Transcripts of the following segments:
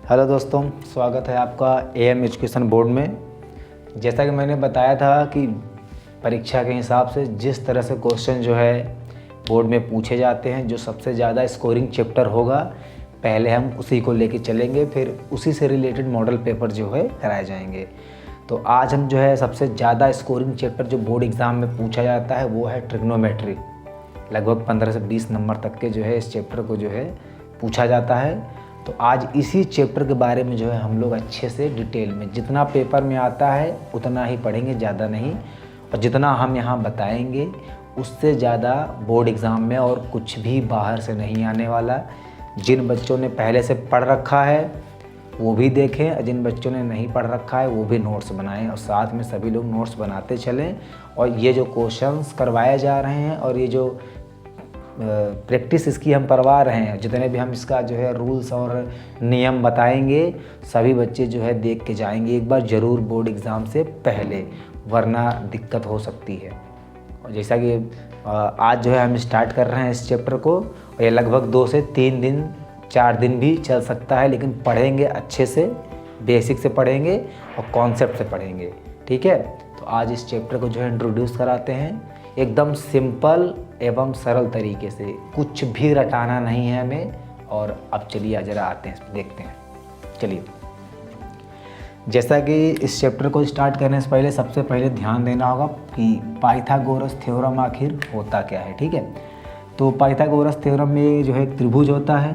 Hello दोस्तों, स्वागत है आपका एएम एजुकेशन बोर्ड में। जैसा कि मैंने बताया था कि परीक्षा के हिसाब से जिस तरह से क्वेश्चन जो है बोर्ड में पूछे जाते हैं, जो सबसे ज़्यादा स्कोरिंग चैप्टर होगा पहले हम उसी को लेके चलेंगे, फिर उसी से रिलेटेड मॉडल पेपर जो है कराए जाएंगे। तो आज हम जो है सबसे ज़्यादा स्कोरिंग चैप्टर जो बोर्ड एग्ज़ाम में पूछा जाता है वो है ट्रिग्नोमेट्री। लगभग 15 से 20 नंबर तक के जो है इस चैप्टर को जो है पूछा जाता है। तो आज इसी चैप्टर के बारे में जो है हम लोग अच्छे से डिटेल में, जितना पेपर में आता है उतना ही पढ़ेंगे, ज़्यादा नहीं। और जितना हम यहाँ बताएंगे उससे ज़्यादा बोर्ड एग्ज़ाम में और कुछ भी बाहर से नहीं आने वाला। जिन बच्चों ने पहले से पढ़ रखा है वो भी देखें, और जिन बच्चों ने नहीं पढ़ रखा है वो भी नोट्स बनाएं, और साथ में सभी लोग नोट्स बनाते चलें। और ये जो क्वेश्चंस करवाए जा रहे हैं और ये जो प्रैक्टिस इसकी हम करवा रहे हैं, जितने भी हम इसका जो है रूल्स और नियम बताएंगे, सभी बच्चे जो है देख के जाएंगे एक बार ज़रूर बोर्ड एग्ज़ाम से पहले, वरना दिक्कत हो सकती है। और जैसा कि आज जो है हम स्टार्ट कर रहे हैं इस चैप्टर को, और ये लगभग 2 से 3 दिन 4 दिन भी चल सकता है, लेकिन पढ़ेंगे अच्छे से, बेसिक से पढ़ेंगे और कॉन्सेप्ट से पढ़ेंगे। ठीक है, तो आज इस चैप्टर को जो है इंट्रोड्यूस कराते हैं एकदम सिंपल एवं सरल तरीके से, कुछ भी रटाना नहीं है हमें। और अब चलिए ज़रा आते हैं, देखते हैं। चलिए, जैसा कि इस चैप्टर को स्टार्ट करने से पहले सबसे पहले ध्यान देना होगा कि पाइथागोरस थ्योरम आखिर होता क्या है। ठीक है, तो पाइथागोरस थ्योरम में जो है एक त्रिभुज होता है।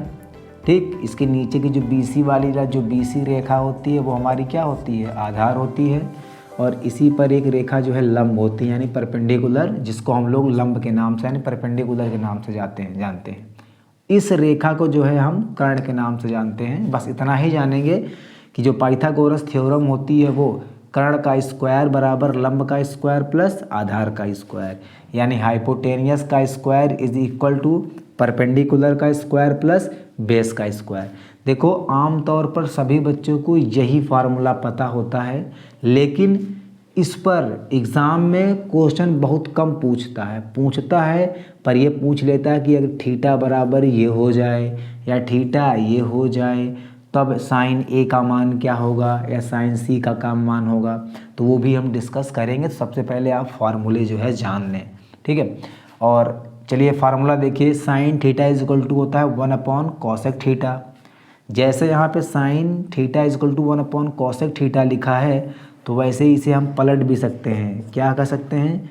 ठीक, इसके नीचे की जो BC वाली जो BC रेखा होती है वो हमारी क्या होती है, आधार होती है। और इसी पर एक रेखा जो है लंब होती है, यानी परपेंडिकुलर, जिसको हम लोग लंब के नाम से यानी परपेंडिकुलर के नाम से जानते हैं। इस रेखा को जो है हम कर्ण के नाम से जानते हैं। बस इतना ही जानेंगे कि जो पाइथागोरस थ्योरम होती है वो कर्ण का स्क्वायर बराबर लंब का स्क्वायर प्लस आधार का स्क्वायर, यानी हाइपोटेनियस का square is equal to perpendicular का स्क्वायर प्लस बेस का स्क्वायर। देखो, आमतौर पर सभी बच्चों को यही फार्मूला पता होता है, लेकिन इस पर एग्ज़ाम में क्वेश्चन बहुत कम पूछता है पर ये पूछ लेता है कि अगर थीटा बराबर ये हो जाए या थीटा ये हो जाए तब साइन ए का मान क्या होगा या साइन सी का मान होगा। तो वो भी हम डिस्कस करेंगे। तो सबसे पहले आप फार्मूले जो है जान लें। ठीक है, और चलिए फार्मूला देखिए। Sine theta is equal to होता है 1/cosec थीटा। जैसे यहाँ पे sine theta is equal to 1/cosec theta लिखा है, तो वैसे ही इसे हम पलट भी सकते हैं। क्या कर सकते हैं,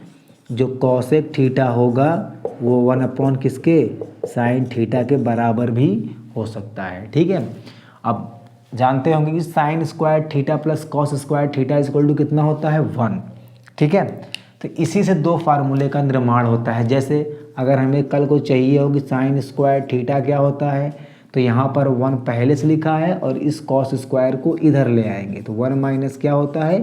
जो cosec थीटा होगा वो 1/ किसके, साइन थीटा के बराबर भी हो सकता है। ठीक है, अब जानते होंगे कि sine square theta plus cos square theta is equal to कितना होता है, 1। ठीक है, तो इसी से 2 फार्मूले का निर्माण होता है। जैसे अगर हमें कल को चाहिए हो कि साइन स्क्वायर थीटा क्या होता है, तो यहाँ पर 1 पहले से लिखा है और इस कॉस स्क्वायर को इधर ले आएंगे, तो 1 माइनस क्या होता है,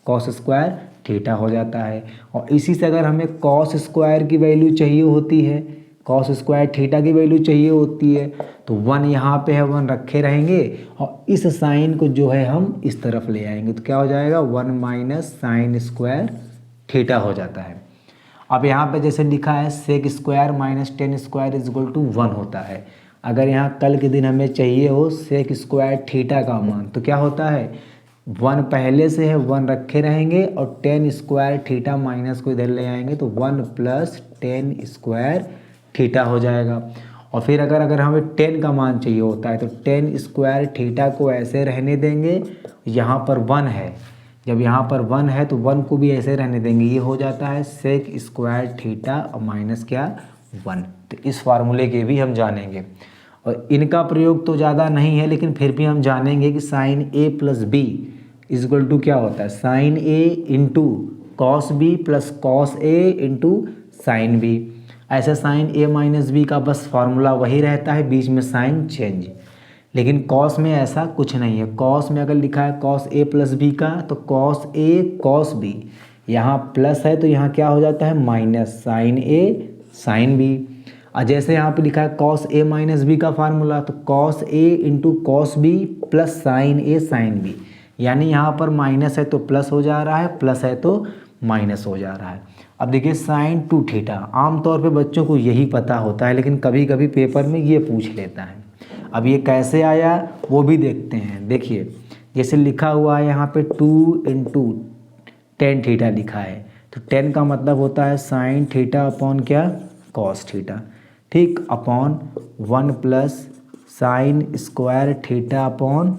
कॉस स्क्वायर थीटा हो जाता है। और इसी से अगर हमें कॉस स्क्वायर की वैल्यू चाहिए होती है, कॉस स्क्वायर थीटा की वैल्यू चाहिए होती है, तो 1 यहाँ पे है, 1 रखे रहेंगे और इस साइन को जो है हम इस तरफ ले आएंगे, तो क्या हो जाएगा, 1 माइनस साइन स्क्वायर थीटा हो जाता है। अब यहाँ पे जैसे लिखा है sec square minus tan square is equal to 1 होता है। अगर यहाँ कल के दिन हमें चाहिए हो सेक स्क्वायर थीटा का मान, तो क्या होता है, 1 पहले से है, 1 रखे रहेंगे और टेन स्क्वायर थीटा माइनस को इधर ले आएंगे, तो 1 प्लस टेन स्क्वायर थीटा हो जाएगा। और फिर अगर हमें 10 का मान चाहिए होता है, तो टेन स्क्वायर थीटा को ऐसे रहने देंगे, यहाँ पर 1 है, जब यहाँ पर 1 है तो 1 को भी ऐसे रहने देंगे, ये हो जाता है सेक स्क्वायर थीटा और माइनस क्या, 1। तो इस फार्मूले के भी हम जानेंगे, और इनका प्रयोग तो ज़्यादा नहीं है, लेकिन फिर भी हम जानेंगे कि sine A plus B is equal to क्या होता है, sine A into cos B plus cos A into sine B. ऐसे साइन ए माइनस बी का बस फार्मूला वही रहता है, बीच में साइन चेंज। लेकिन कॉस में ऐसा कुछ नहीं है। कॉस में अगर लिखा है कॉस ए प्लस बी का, तो कॉस ए कॉस बी, यहाँ प्लस है तो यहाँ क्या हो जाता है, minus sine A sine B. और जैसे यहाँ पे लिखा है कॉस ए माइनस बी का फार्मूला, तो cos A into cos B plus sine A sine B, यानी यहाँ पर माइनस है तो प्लस हो जा रहा है, प्लस है तो माइनस हो जा रहा है। अब देखिए साइन 2 थीटा, आमतौर पे बच्चों को यही पता होता है, लेकिन कभी कभी पेपर में ये पूछ लेता है। अब ये कैसे आया वो भी देखते हैं। देखिए जैसे लिखा हुआ है यहाँ पे 2 इंटू टेन थीटा लिखा है, तो 10 का मतलब होता है साइन थीटा अपॉन क्या, कॉस थीटा, ठीक, upon 1 plus sign square theta upon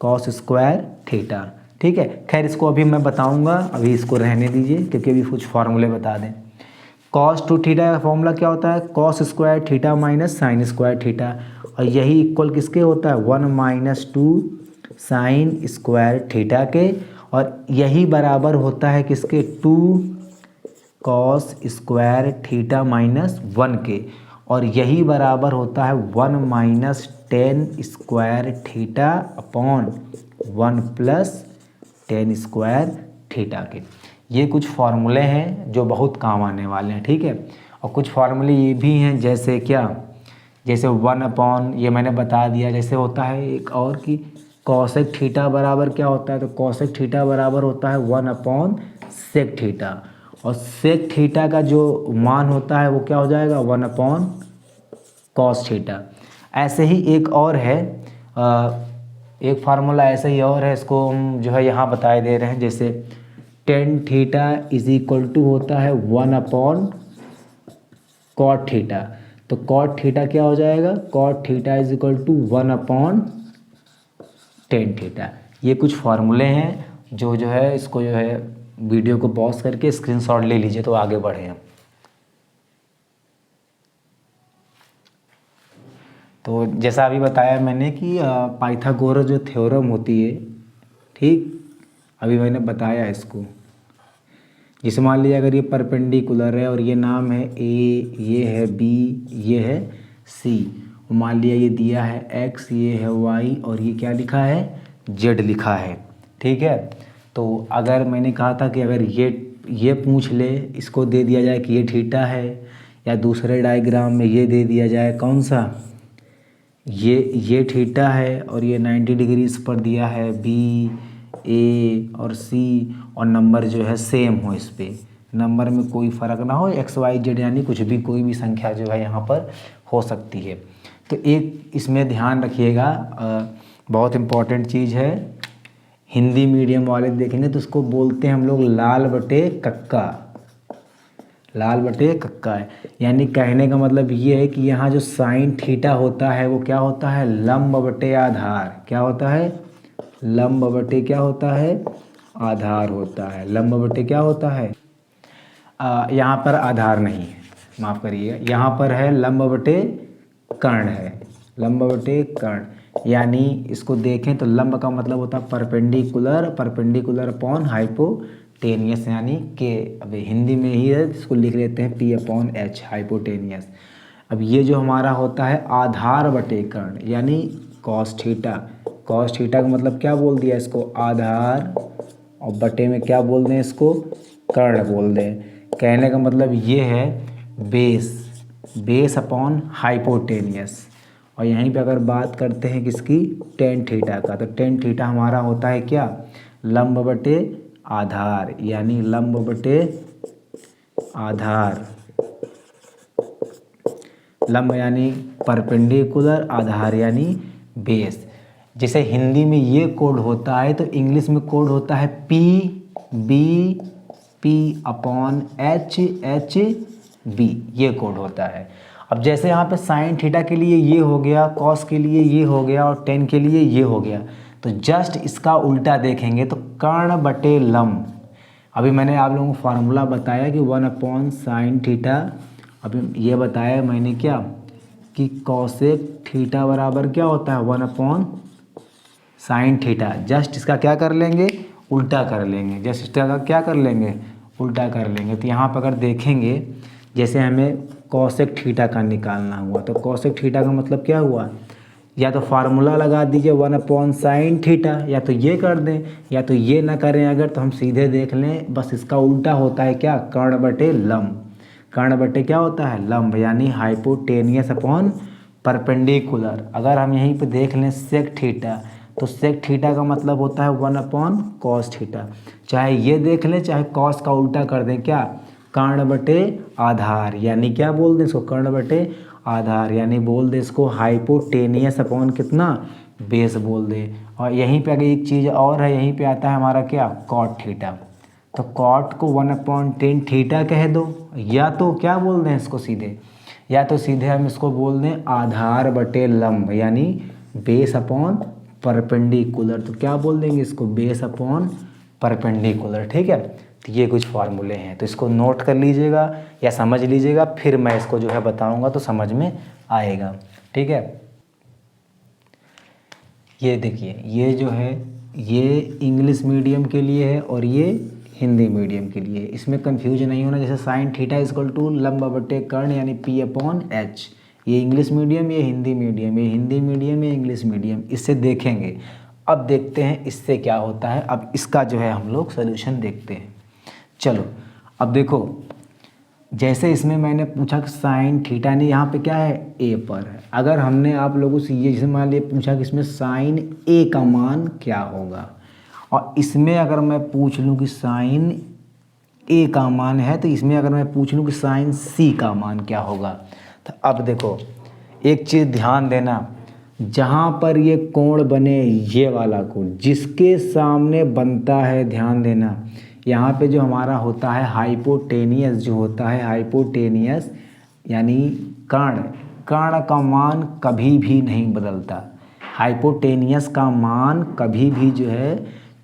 cos square theta, ठीक है। खैर इसको अभी मैं बताऊंगा, अभी इसको रहने दीजिए क्योंकि अभी कुछ फार्मूले बता दें। कॉस टू थीटा का फॉर्मूला क्या होता है, cos square theta minus sign square theta, और यही इक्वल किसके होता है 1 माइनस 2 साइन स्क्वायर थीटा के, और यही बराबर होता है किसके 2 कॉस स्क्वायर थीटा माइनस 1 के, और यही बराबर होता है 1 minus 10 square theta upon 1 plus 10 square theta के। ये कुछ फार्मूले हैं जो बहुत काम आने वाले हैं, ठीक है। और कुछ फार्मूले ये भी हैं जैसे क्या, जैसे 1 अपॉन, ये मैंने बता दिया, जैसे होता है एक और कि कॉसेक थीटा बराबर क्या होता है, तो कॉसेक थीटा बराबर होता है 1 अपॉन सेक थीटा, और सेक थीटा का जो मान होता है वो क्या हो जाएगा 1 अपॉन कॉस थीटा। ऐसे ही एक और है, एक फार्मूला ऐसा ही और है, इसको हम जो है यहाँ बताए दे रहे हैं। जैसे tan theta is equal to होता है 1 अपॉन कॉट थीटा, तो कॉट थीटा क्या हो जाएगा, cot theta is equal to 1 upon tan theta. ये कुछ फार्मूले हैं जो है इसको जो है वीडियो को पॉज करके स्क्रीनशॉट ले लीजिए तो आगे बढ़े हम। तो जैसा अभी बताया मैंने कि पाइथागोरस जो थ्योरम होती है, ठीक, अभी मैंने बताया इसको। जैसे मान लीजिए अगर ये परपेंडिकुलर है और ये नाम है ए, ये है बी, ये है सी, मान लिया ये दिया है एक्स, ये है वाई, और ये क्या लिखा है जेड लिखा है, ठीक है। तो अगर मैंने कहा था कि अगर ये पूछ ले, इसको दे दिया जाए कि ये थीटा है, या दूसरे डायग्राम में ये दे दिया जाए कौन सा, ये थीटा है और ये 90 डिग्री इस पर दिया है बी, ए और सी, और नंबर जो है सेम हो, इस पे नंबर में कोई फ़र्क ना हो, एक्स वाई जेड यानी कुछ भी, कोई भी संख्या जो है यहाँ पर हो सकती है। तो एक इसमें ध्यान रखिएगा, बहुत इम्पॉर्टेंट चीज़ है, हिंदी मीडियम वाले देखेंगे तो उसको बोलते हैं हम लोग लाल बटे कक्का, लाल बटे कक्का है। यानी कहने का मतलब ये है कि यहाँ जो साइन थीटा होता है वो क्या होता है लंब बटे आधार, क्या होता है लंब बटे क्या होता है आधार होता है, लंब बटे क्या होता है, यहाँ पर आधार नहीं है, माफ़ करिएगा, यहाँ पर है लंब बटे कर्ण है, लंब बटे कर्ण। यानी इसको देखें तो लंब का मतलब होता है परपेंडिकुलर, परपेंडिकुलर अपॉन हाइपोटेनियस, यानी के, अब हिंदी में ही है, इसको लिख लेते हैं पी अपॉन एच, हाइपोटेनियस। अब ये जो हमारा होता है आधार बटे कर्ण, यानी कॉस थीटा, कॉस थीटा का मतलब क्या बोल दिया इसको आधार, और बटे में क्या बोल दें इसको कर्ण बोल दें। कहने का मतलब ये है बेस, बेस अपॉन हाइपोटेनियस। और यहीं पे अगर बात करते हैं किसकी टेन थीटा का, तो टेन थीटा हमारा होता है क्या लंब बटे आधार, यानी लंब बटे आधार, लंब यानी परपेंडिकुलर, आधार यानी बेस। जैसे हिंदी में ये कोड होता है तो इंग्लिश में कोड होता है P B P upon H H B, ये कोड होता है। अब जैसे यहाँ पे साइन थीटा के लिए ये हो गया, कॉस के लिए ये हो गया, और टेन के लिए ये हो गया, तो जस्ट इसका उल्टा देखेंगे तो कर्ण बटे लंब। अभी मैंने आप लोगों को फार्मूला बताया कि 1 अपॉन साइन थीटा, अभी ये बताया मैंने क्या कि कॉसेक थीटा बराबर क्या होता है 1 अपॉन साइन थीटा। जस्ट इसका क्या कर लेंगे उल्टा कर लेंगे, जस्ट इसका क्या कर लेंगे उल्टा कर लेंगे। तो यहाँ पर अगर देखेंगे जैसे हमें कॉसेक थीटा का निकालना हुआ, तो कॉसेक थीटा का मतलब क्या हुआ, या तो फार्मूला लगा दीजिए 1 अपॉन साइन थीटा, या तो ये कर दें, या तो ये ना करें अगर तो हम सीधे देख लें, बस इसका उल्टा होता है क्या कर्ण बटे लंब, कर्ण बटे क्या होता है लंब, यानी हाइपोटेनियस अपॉन परपेंडिकुलर। अगर हम यहीं पे देख लें सेक थीटा, तो सेक थीटा का मतलब होता है 1 अपॉन कॉस थीटा। चाहे ये देख लें चाहे कॉस का उल्टा कर दें, क्या कर्ण बटे आधार, यानी क्या बोल दें इसको कर्ण बटे आधार, यानी बोल दे इसको हाइपोटेनियस अपॉन कितना, बेस बोल दे। और यहीं पे अगर एक चीज़ और है, यहीं पे आता है हमारा क्या, कॉट थीटा। तो कॉट को 1/10 थीटा कह दो, या तो क्या बोल दें इसको सीधे, या तो सीधे हम इसको बोल दें आधार बटे लंब, यानी बेस अपॉन परपेंडिकुलर। तो क्या बोल देंगे इसको, बेस अपॉन परपेंडिकुलर। ठीक है, तो ये कुछ फार्मूले हैं, तो इसको नोट कर लीजिएगा या समझ लीजिएगा, फिर मैं इसको जो है बताऊंगा तो समझ में आएगा। ठीक है, ये देखिए, ये जो है ये इंग्लिश मीडियम के लिए है और ये हिंदी मीडियम के लिए, इसमें कंफ्यूज नहीं होना। जैसे साइन थीटा इक्वल टू लंब बटे कर्ण यानी पी अपॉन एच, ये इंग्लिश मीडियम, ये हिंदी मीडियम, ये हिंदी मीडियम, ये इंग्लिश मीडियम, इससे देखेंगे। अब देखते हैं इससे क्या होता है। अब इसका जो है हम लोग सोल्यूशन देखते हैं। चलो अब देखो, जैसे इसमें मैंने पूछा कि साइन थीटा ने यहाँ पे क्या है, ए पर है। अगर हमने आप लोगों से ये जैसे मान लिया पूछा कि इसमें साइन ए का मान क्या होगा, और इसमें अगर मैं पूछ लूँ कि साइन ए का मान है, तो इसमें अगर मैं पूछ लूँ कि साइन सी का मान क्या होगा। तो अब देखो एक चीज़ ध्यान देना, जहाँ पर ये कोण बने, ये वाला कोण जिसके सामने बनता है, ध्यान देना यहाँ पे जो हमारा होता है हाइपोटेनियस, जो होता है हाइपोटेनियस यानी कर्ण, कर्ण का मान कभी भी नहीं बदलता। हाइपोटेनियस का मान कभी भी जो है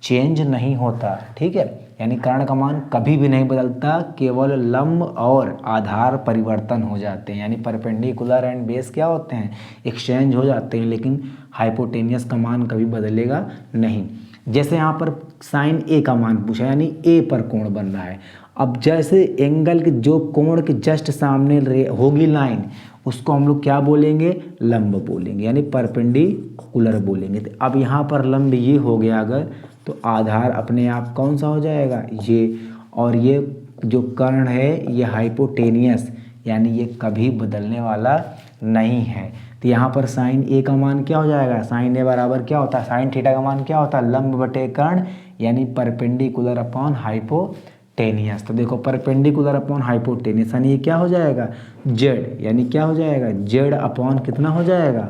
चेंज नहीं होता। ठीक है, यानी कर्ण का मान कभी भी नहीं बदलता, केवल लंब और आधार परिवर्तन हो जाते हैं, यानी परपेंडिकुलर एंड बेस क्या होते हैं, एक्सचेंज हो जाते हैं, लेकिन हाइपोटेनियस का मान कभी बदलेगा नहीं। जैसे यहाँ पर साइन ए का मान पूछा, यानी ए पर कोण बन रहा है। अब जैसे एंगल के जो कोण के जस्ट सामने होगी लाइन, उसको हम लोग क्या बोलेंगे, लंब बोलेंगे, यानी परपेंडिकुलर बोलेंगे। तो अब यहाँ पर लंब ये हो गया अगर, तो आधार अपने आप कौन सा हो जाएगा, ये, और ये जो कर्ण है ये हाइपोटेनियस, यानी ये कभी बदलने वाला नहीं है। तो यहाँ पर साइन ए का मान क्या हो जाएगा, साइन ए बराबर क्या होता है, साइन थीटा का मान क्या होता है, लंब बटे कर्ण यानी परपेंडिकुलर अपॉन हाइपोटेनियस। तो देखो परपेंडिकुलर अपॉन हाइपोटेनियस यानी ये क्या हो जाएगा, जेड, यानी क्या हो जाएगा, जेड अपॉन कितना हो जाएगा,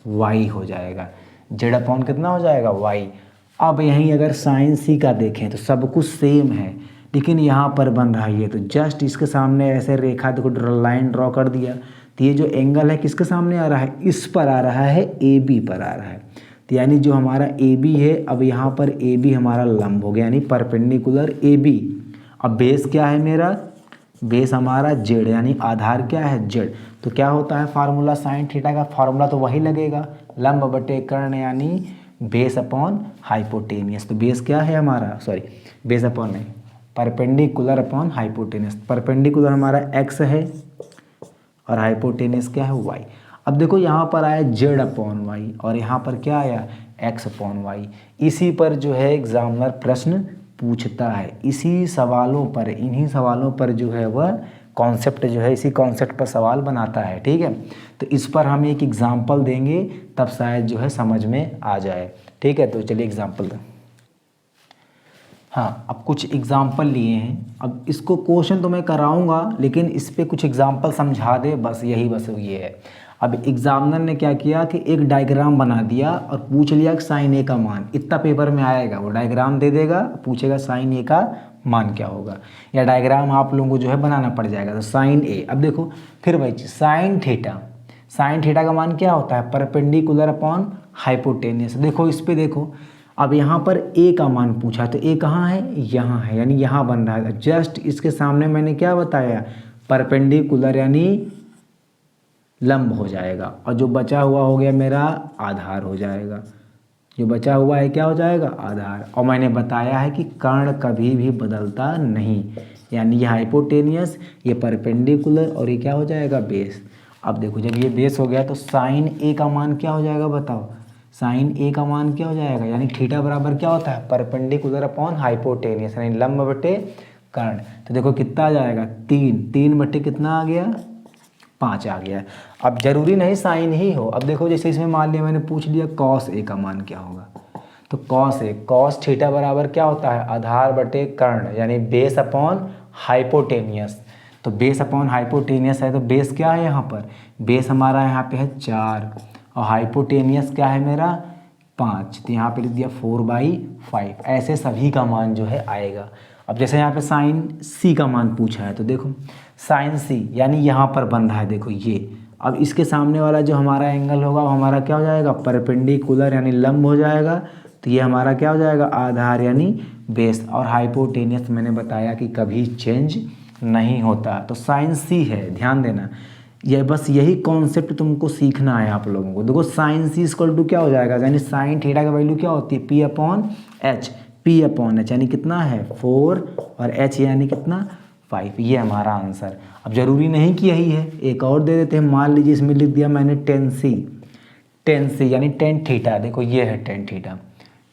वाई हो जाएगा, जेड अपॉन कितना हो जाएगा, वाई। अब यहीं अगर साइन सी का देखें तो सब कुछ सेम है, लेकिन यहाँ पर बन रहा है ये, तो जस्ट इसके सामने ऐसे रेखा देखो लाइन ड्रॉ कर दिया, तो ये जो एंगल है किसके सामने आ रहा है, इस पर आ रहा है, ए बी पर आ रहा है। तो यानी जो हमारा ए बी है, अब यहाँ पर ए बी हमारा लंब हो गया, यानी परपेंडिकुलर ए बी। अब बेस क्या है मेरा, बेस हमारा जेड, यानी आधार क्या है, जेड। तो क्या होता है फार्मूला, साइन थीटा का फार्मूला तो वही लगेगा, लंब बटे कर्ण यानी बेस अपॉन हाइपोटेनियस। तो बेस क्या है हमारा, सॉरी बेस अपॉन नहीं, परपेंडिकुलर अपॉन हाइपोटेनियस। परपेंडिकुलर हमारा एक्स है और हाइपोटेनियस क्या है, वाई। अब देखो यहाँ पर आया जेड अपॉन वाई और यहाँ पर क्या आया, एक्स अपॉन वाई। इसी पर जो है एग्जामिनर प्रश्न पूछता है, इसी सवालों पर, इन्हीं सवालों पर जो है वह कॉन्सेप्ट जो है, इसी कॉन्सेप्ट पर सवाल बनाता है। ठीक है, तो इस पर हम एक एग्जाम्पल देंगे, तब शायद जो है समझ में आ जाए। ठीक है, तो चलिए एग्जाम्पल दें। हाँ, अब कुछ एग्जाम्पल लिए हैं, अब इसको क्वेश्चन तो मैं कराऊंगा, लेकिन इस पे कुछ एग्जाम्पल समझा दे, बस यही बस ये है। अब एग्जामिनर ने क्या किया कि एक डायग्राम बना दिया और पूछ लिया कि साइन ए का मान, इतना पेपर में आएगा, वो डायग्राम दे देगा, पूछेगा साइन ए का मान क्या होगा, या डायग्राम आप लोगों को जो है बनाना पड़ जाएगा। तो साइन ए, अब देखो फिर भाई साइन थीटा, साइन थीटा का मान क्या होता है, परपेंडिकुलर अपॉन हाइपोटेनियस। देखो इस पे देखो, अब यहाँ पर ए का मान पूछा, तो ए कहाँ है, यहाँ है, यानी यहाँ बन रहा है। जस्ट इसके सामने मैंने क्या बताया, परपेंडिकुलर यानी लंब हो जाएगा, और जो बचा हुआ हो गया मेरा आधार हो जाएगा, जो बचा हुआ है क्या हो जाएगा, आधार। और मैंने बताया है कि कर्ण कभी भी बदलता नहीं, यानी ये हाइपोटेनियस, ये परपेंडिकुलर और ये क्या हो जाएगा, बेस। अब देखो जब ये बेस हो गया तो साइन ए का मान क्या हो जाएगा, बताओ, साइन ए का मान क्या हो जाएगा, यानी थीटा बराबर क्या होता है, परपेंडिकुलर अपॉन हाइपोटेनियस यानी लंब बटे कर्ण। तो देखो कितना आ जाएगा, 3 बटे कितना आ गया, 5 आ गया। अब जरूरी नहीं साइन ही हो, अब देखो जैसे इसमें मान लिया मैंने पूछ लिया कॉस ए का मान क्या होगा, तो कॉस ए, कॉस थीटा बराबर क्या होता है, आधार बटे कर्ण यानी बेस अपॉन हाइपोटेनियस। तो बेस अपॉन हाइपोटेनियस है, तो बेस क्या है यहाँ पर, बेस हमारा यहाँ पे है 4 और हाइपोटेनियस क्या है मेरा 5, तो यहाँ पे लिख दिया 4/5। ऐसे सभी का मान जो है आएगा। अब जैसे यहाँ पे साइन सी का मान पूछा है, तो देखो साइन सी यानी यहाँ पर बन रहा है, देखो ये। अब इसके सामने वाला जो हमारा एंगल होगा वो हमारा क्या हो जाएगा, परपेंडिकुलर यानी लंब हो जाएगा। तो ये हमारा क्या हो जाएगा, आधार यानी बेस। और हाइपोटेनियस मैंने बताया कि कभी चेंज नहीं होता, तो साइन सी है, ध्यान देना। ये बस यही कॉन्सेप्ट तुमको सीखना है आप लोगों को। देखो साइन सी इक्वल टू क्या हो जाएगा, यानी साइन थीटा का वैल्यू क्या होती है, P upon H. P upon H यानी कितना है 4 और एच यानी कितना 5। ये हमारा आंसर। अब जरूरी नहीं कि यही है, एक और दे देते हैं। मान लीजिए इसमें लिख दिया मैंने टेन सी यानी टेन थीटा। देखो ये है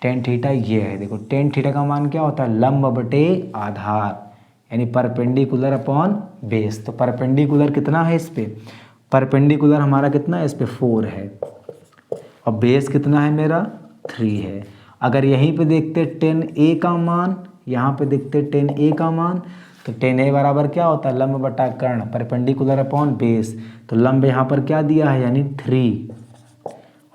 टेन थीटा ये है। देखो टेन थीटा का मान क्या होता है, लंब बटे आधार यानी परपेंडिकुलर अपॉन बेस। तो परपेंडिकुलर कितना है इस पे, परपेंडिकुलर हमारा कितना है इस पे 4 है और बेस कितना है मेरा 3 है। अगर यहीं पे देखते 10a का मान, यहाँ पे देखते 10a का मान, तो 10a बराबर क्या होता है, लंब बटा कर्ण, परपेंडिकुलर अपॉन बेस। तो लंब यहाँ पर क्या दिया है यानी 3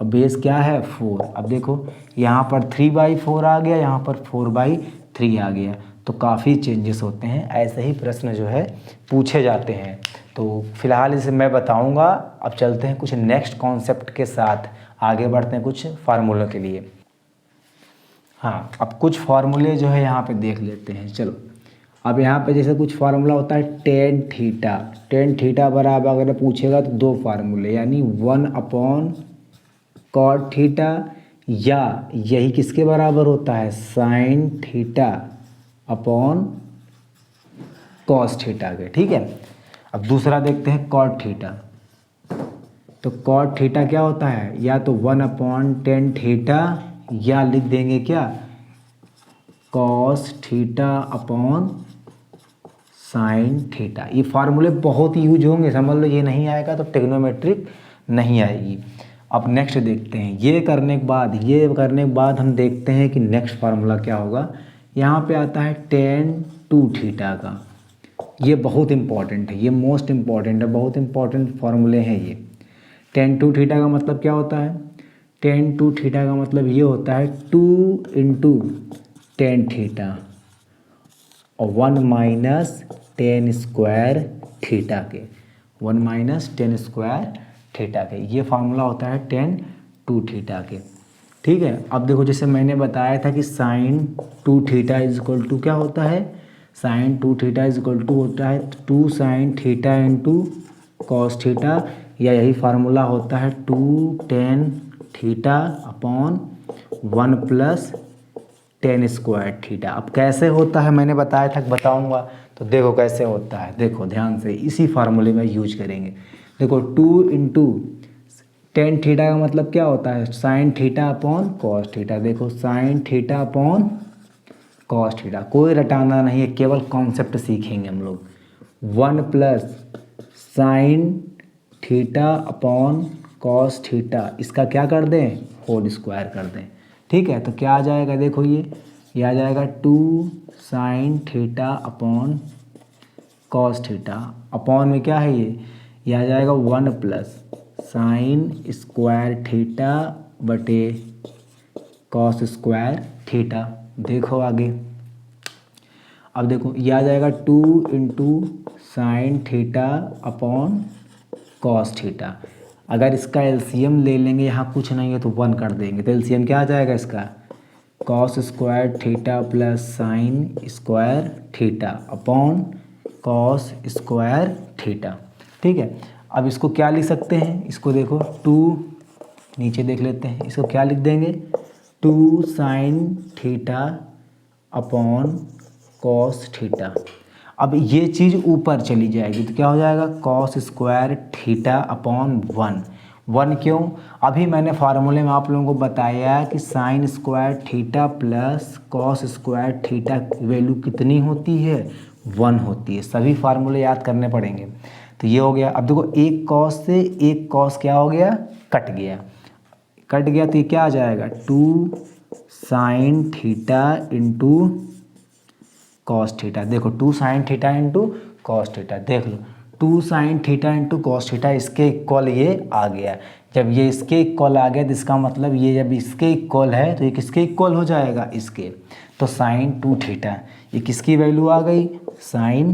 और बेस क्या है 4। अब देखो यहाँ पर 3/4 आ गया, यहाँ पर 4/3 आ गया। तो काफ़ी चेंजेस होते हैं, ऐसे ही प्रश्न जो है पूछे जाते हैं। तो फिलहाल इसे मैं बताऊंगा। अब चलते हैं कुछ नेक्स्ट कॉन्सेप्ट के साथ, आगे बढ़ते हैं कुछ फार्मूलों के लिए। हाँ, अब कुछ फार्मूले जो है यहाँ पे देख लेते हैं। चलो, अब यहाँ पे जैसे कुछ फार्मूला होता है टेन थीटा बराबर अगर पूछेगा तो 2 फार्मूले, यानी 1/cot थीटा, या यही किसके बराबर होता है, sine theta upon cos theta के। ठीक है, अब दूसरा देखते हैं कॉट थीटा। तो कॉट थीटा क्या होता है, या तो 1/tan थीटा, या लिख देंगे क्या cos theta upon sine theta. ये फार्मूले बहुत यूज होंगे, समझ लो। ये नहीं आएगा तो ट्रिग्नोमेट्रिक नहीं आएगी। अब नेक्स्ट देखते हैं। ये करने के बाद हम देखते हैं कि नेक्स्ट फार्मूला क्या होगा। यहाँ पे आता है tan 2 थीटा का। ये बहुत इंपॉर्टेंट है, ये मोस्ट इंपॉर्टेंट है, बहुत इंपॉर्टेंट फार्मूले हैं ये। tan 2 थीटा का मतलब क्या होता है, tan 2 थीटा का मतलब ये होता है 2 × tan थीटा और 1 - tan स्क्वायर थीटा के, 1 - tan स्क्वायर थीटा के। ये फार्मूला होता है tan 2 थीटा के। ठीक है, अब देखो जैसे मैंने बताया था कि sine 2 theta is equal to क्या होता है, sine 2 theta is equal to होता है 2 sin थीटा × cos थीटा, या यही फार्मूला होता है 2 tan theta upon 1 + tan square theta. अब कैसे होता है मैंने बताया था, बताऊंगा। तो देखो कैसे होता है, देखो ध्यान से, इसी फार्मूले में यूज करेंगे। देखो 2 × tan थीटा का मतलब क्या होता है, sine theta upon cos theta. देखो sine theta upon cos theta, कोई रटाना नहीं है, केवल कॉन्सेप्ट सीखेंगे हम लोग। 1 + sin theta upon cos theta, इसका क्या कर दें, होल स्क्वायर कर दें। ठीक है, तो क्या आ जाएगा, देखो ये आ जाएगा 2 sin theta upon cos theta, upon में क्या है ये आ जाएगा 1 + sin स्क्वायर थीटा बटे कॉस स्क्वायर थीटा। देखो आगे, अब देखो ये आ जाएगा 2 × sin theta upon cos theta. अगर इसका एलसीएम ले लेंगे, यहाँ कुछ नहीं है तो 1 कर देंगे, तो एलसीएम क्या आ जाएगा इसका, cos square theta plus sign square theta upon cos square theta. ठीक है, अब इसको क्या लिख सकते हैं, इसको देखो 2, नीचे देख लेते हैं, इसको क्या लिख देंगे 2 sin theta upon cos theta. अब ये चीज़ ऊपर चली जाएगी तो क्या हो जाएगा, कॉस स्क्वायर थीटा अपॉन 1 क्यों, अभी मैंने फार्मूले में आप लोगों को बताया कि sine square theta plus cos square theta की वैल्यू कितनी होती है, 1 होती है। सभी फार्मूले याद करने पड़ेंगे। तो ये हो गया। अब देखो एक कॉस से एक कॉस क्या हो गया, कट गया तो ये क्या आ जाएगा 2 sin थीटा × कॉस थीटा। देखो 2 sin थीटा × कॉस थीटा। देख लो 2 sine theta into cos theta इसके इक्वल ये आ गया। जब ये इसके इक्वल आ गया तो इसका मतलब ये जब इसके इक्वल है तो ये किसके इक्वल हो जाएगा, इसके। तो साइन 2 थीटा ये किसकी वैल्यू आ गई, साइन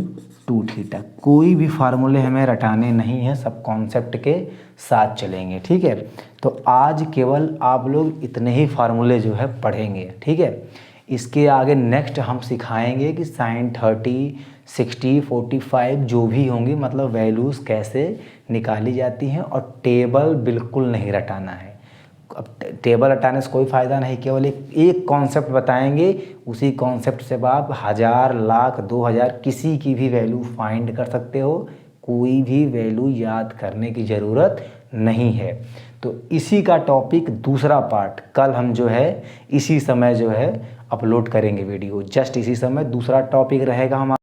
2 थीटा। कोई भी फार्मूले हमें रटाने नहीं है, सब कॉन्सेप्ट के साथ चलेंगे, ठीक है। तो आज केवल आप लोग इतने ही फार्मूले जो है पढ़ेंगे, ठीक है। इसके आगे नेक्स्ट हम सिखाएंगे कि साइन 30, 60, 45 जो भी होंगी मतलब वैल्यूज़ कैसे निकाली जाती हैं, और टेबल बिल्कुल नहीं रटाना है। अब टेबल रटाने से कोई फ़ायदा नहीं, केवल एक कॉन्सेप्ट बताएंगे, उसी कॉन्सेप्ट से आप 1000, लाख, 2000 किसी की भी वैल्यू फाइंड कर सकते हो। कोई भी वैल्यू याद करने की ज़रूरत नहीं है। तो इसी का टॉपिक दूसरा पार्ट कल हम जो है इसी समय जो है अपलोड करेंगे वीडियो, जस्ट इसी समय दूसरा टॉपिक रहेगा हमारा।